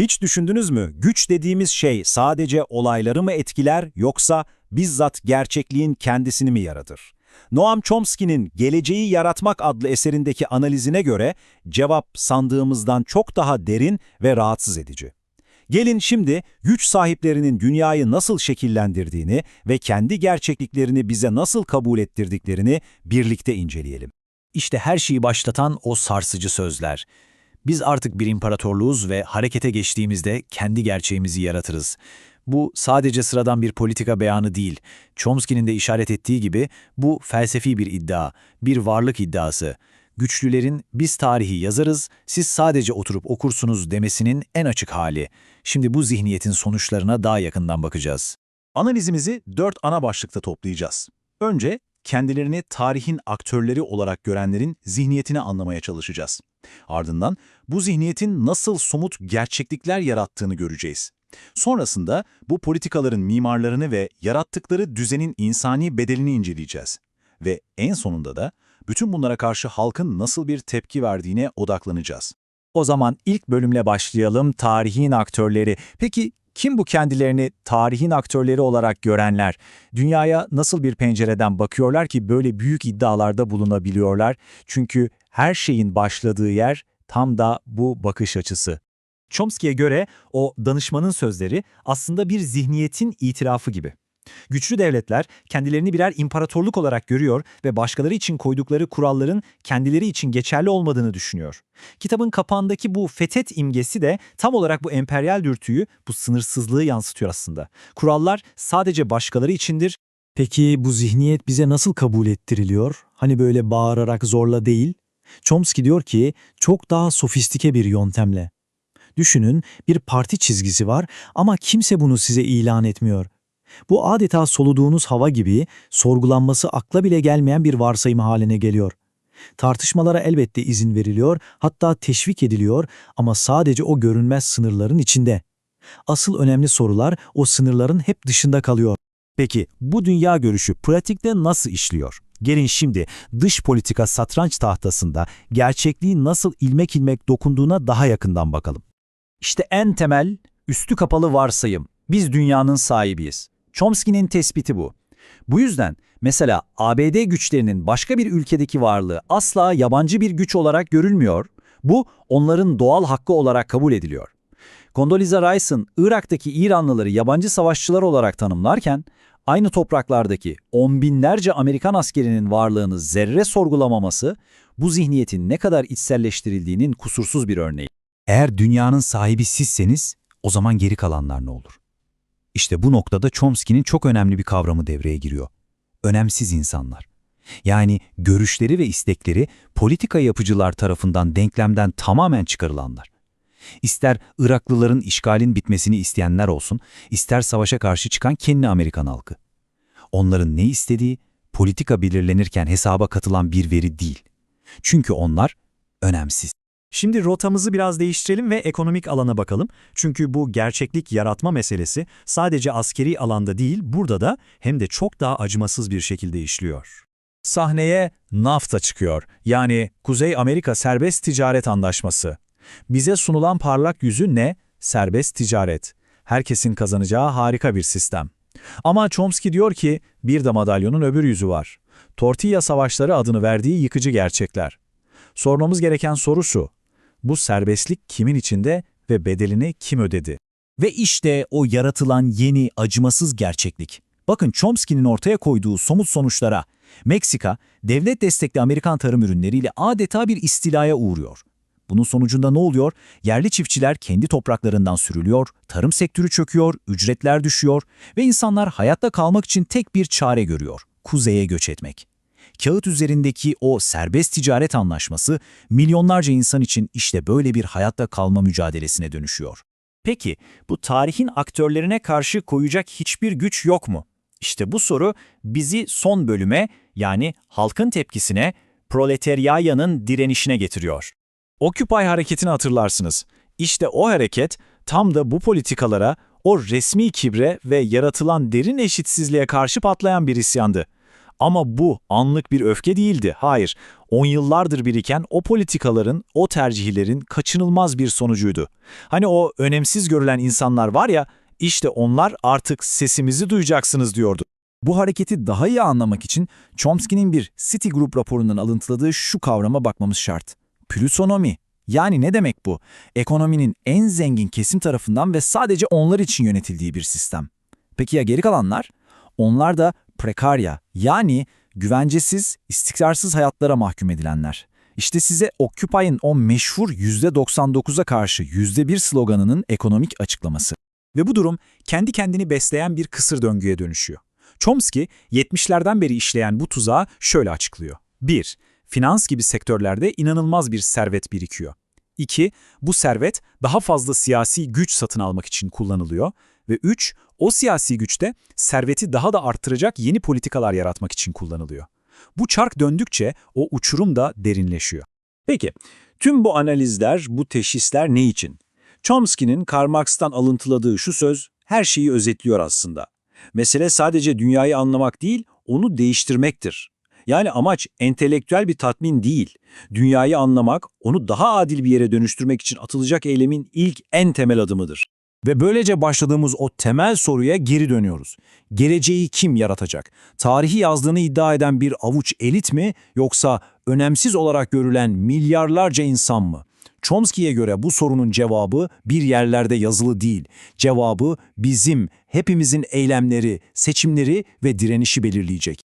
Hiç düşündünüz mü? Güç dediğimiz şey sadece olayları mı etkiler yoksa bizzat gerçekliğin kendisini mi yaratır? Noam Chomsky'nin Geleceği Yaratmak adlı eserindeki analizine göre cevap sandığımızdan çok daha derin ve rahatsız edici. Gelin şimdi güç sahiplerinin dünyayı nasıl şekillendirdiğini ve kendi gerçekliklerini bize nasıl kabul ettirdiklerini birlikte inceleyelim. İşte her şeyi başlatan o sarsıcı sözler. Biz artık bir imparatorluğuz ve harekete geçtiğimizde kendi gerçeğimizi yaratırız. Bu sadece sıradan bir politika beyanı değil. Chomsky'nin de işaret ettiği gibi bu felsefi bir iddia, bir varlık iddiası. Güçlülerin biz tarihi yazarız, siz sadece oturup okursunuz demesinin en açık hali. Şimdi bu zihniyetin sonuçlarına daha yakından bakacağız. Analizimizi 4 ana başlıkta toplayacağız. Önce kendilerini tarihin aktörleri olarak görenlerin zihniyetini anlamaya çalışacağız. Ardından bu zihniyetin nasıl somut gerçeklikler yarattığını göreceğiz. Sonrasında bu politikaların mimarlarını ve yarattıkları düzenin insani bedelini inceleyeceğiz. Ve en sonunda da bütün bunlara karşı halkın nasıl bir tepki verdiğine odaklanacağız. O zaman ilk bölümle başlayalım, tarihin aktörleri. Peki kim bu kendilerini tarihin aktörleri olarak görenler? Dünyaya nasıl bir pencereden bakıyorlar ki böyle büyük iddialarda bulunabiliyorlar? Çünkü her şeyin başladığı yer tam da bu bakış açısı. Chomsky'ye göre o danışmanın sözleri aslında bir zihniyetin itirafı gibi. Güçlü devletler kendilerini birer imparatorluk olarak görüyor ve başkaları için koydukları kuralların kendileri için geçerli olmadığını düşünüyor. Kitabın kapağındaki bu fethet imgesi de tam olarak bu emperyal dürtüyü, bu sınırsızlığı yansıtıyor aslında. Kurallar sadece başkaları içindir. Peki bu zihniyet bize nasıl kabul ettiriliyor? Hani böyle bağırarak zorla değil? Chomsky diyor ki çok daha sofistike bir yöntemle. Düşünün, bir parti çizgisi var ama kimse bunu size ilan etmiyor. Bu adeta soluduğunuz hava gibi sorgulanması akla bile gelmeyen bir varsayım haline geliyor. Tartışmalara elbette izin veriliyor, hatta teşvik ediliyor ama sadece o görünmez sınırların içinde. Asıl önemli sorular o sınırların hep dışında kalıyor. Peki bu dünya görüşü pratikte nasıl işliyor? Gelin şimdi dış politika satranç tahtasında gerçekliğin nasıl ilmek ilmek dokunduğuna daha yakından bakalım. İşte en temel, üstü kapalı varsayım. Biz dünyanın sahibiyiz. Chomsky'nin tespiti bu. Bu yüzden mesela ABD güçlerinin başka bir ülkedeki varlığı asla yabancı bir güç olarak görülmüyor. Bu onların doğal hakkı olarak kabul ediliyor. Condoleezza Rice'ın Irak'taki İranlıları yabancı savaşçılar olarak tanımlarken, aynı topraklardaki on binlerce Amerikan askerinin varlığını zerre sorgulamaması, bu zihniyetin ne kadar içselleştirildiğinin kusursuz bir örneği. Eğer dünyanın sahibi sizseniz, o zaman geri kalanlar ne olur? İşte bu noktada Chomsky'nin çok önemli bir kavramı devreye giriyor. Önemsiz insanlar. Yani görüşleri ve istekleri politika yapıcılar tarafından denklemden tamamen çıkarılanlar. İster Iraklıların işgalin bitmesini isteyenler olsun, ister savaşa karşı çıkan kendi Amerikan halkı. Onların ne istediği, politika belirlenirken hesaba katılan bir veri değil. Çünkü onlar önemsiz. Şimdi rotamızı biraz değiştirelim ve ekonomik alana bakalım. Çünkü bu gerçeklik yaratma meselesi sadece askeri alanda değil, burada da hem de çok daha acımasız bir şekilde işliyor. Sahneye NAFTA çıkıyor. Yani Kuzey Amerika Serbest Ticaret Anlaşması. Bize sunulan parlak yüzü ne? Serbest ticaret. Herkesin kazanacağı harika bir sistem. Ama Chomsky diyor ki bir de madalyonun öbür yüzü var. Tortilla savaşları adını verdiği yıkıcı gerçekler. Sormamız gereken soru şu: bu serbestlik kimin içinde ve bedelini kim ödedi? Ve işte o yaratılan yeni, acımasız gerçeklik. Bakın Chomsky'nin ortaya koyduğu somut sonuçlara. Meksika, devlet destekli Amerikan tarım ürünleriyle adeta bir istilaya uğruyor. Bunun sonucunda ne oluyor? Yerli çiftçiler kendi topraklarından sürülüyor, tarım sektörü çöküyor, ücretler düşüyor ve insanlar hayatta kalmak için tek bir çare görüyor: kuzeye göç etmek. Kağıt üzerindeki o serbest ticaret anlaşması milyonlarca insan için işte böyle bir hayatta kalma mücadelesine dönüşüyor. Peki bu tarihin aktörlerine karşı koyacak hiçbir güç yok mu? İşte bu soru bizi son bölüme, yani halkın tepkisine, proletaryanın direnişine getiriyor. Occupy hareketini hatırlarsınız. İşte o hareket tam da bu politikalara, o resmi kibre ve yaratılan derin eşitsizliğe karşı patlayan bir isyandı. Ama bu anlık bir öfke değildi. Hayır, 10 yıllardır biriken o politikaların, o tercihlerin kaçınılmaz bir sonucuydu. Hani o önemsiz görülen insanlar var ya, işte onlar artık sesimizi duyacaksınız diyordu. Bu hareketi daha iyi anlamak için Chomsky'nin bir Citigroup raporundan alıntıladığı şu kavrama bakmamız şart. Plüsonomi. Yani ne demek bu? Ekonominin en zengin kesim tarafından ve sadece onlar için yönetildiği bir sistem. Peki ya geri kalanlar? Onlar da prekarya, yani güvencesiz, istikrarsız hayatlara mahkum edilenler. İşte size Occupy'ın o meşhur %99'a karşı %1 sloganının ekonomik açıklaması. Ve bu durum kendi kendini besleyen bir kısır döngüye dönüşüyor. Chomsky, 70'lerden beri işleyen bu tuzağı şöyle açıklıyor. 1. Finans gibi sektörlerde inanılmaz bir servet birikiyor. 2. Bu servet daha fazla siyasi güç satın almak için kullanılıyor. Ve 3. O siyasi güç de serveti daha da arttıracak yeni politikalar yaratmak için kullanılıyor. Bu çark döndükçe o uçurum da derinleşiyor. Peki, tüm bu analizler, bu teşhisler ne için? Chomsky'nin Karl Marx'tan alıntıladığı şu söz her şeyi özetliyor aslında. Mesele sadece dünyayı anlamak değil, onu değiştirmektir. Yani amaç entelektüel bir tatmin değil. Dünyayı anlamak, onu daha adil bir yere dönüştürmek için atılacak eylemin en temel adımıdır. Ve böylece başladığımız o temel soruya geri dönüyoruz. Geleceği kim yaratacak? Tarihi yazdığını iddia eden bir avuç elit mi, yoksa önemsiz olarak görülen milyarlarca insan mı? Chomsky'ye göre bu sorunun cevabı bir yerlerde yazılı değil. Cevabı hepimizin eylemleri, seçimleri ve direnişi belirleyecek.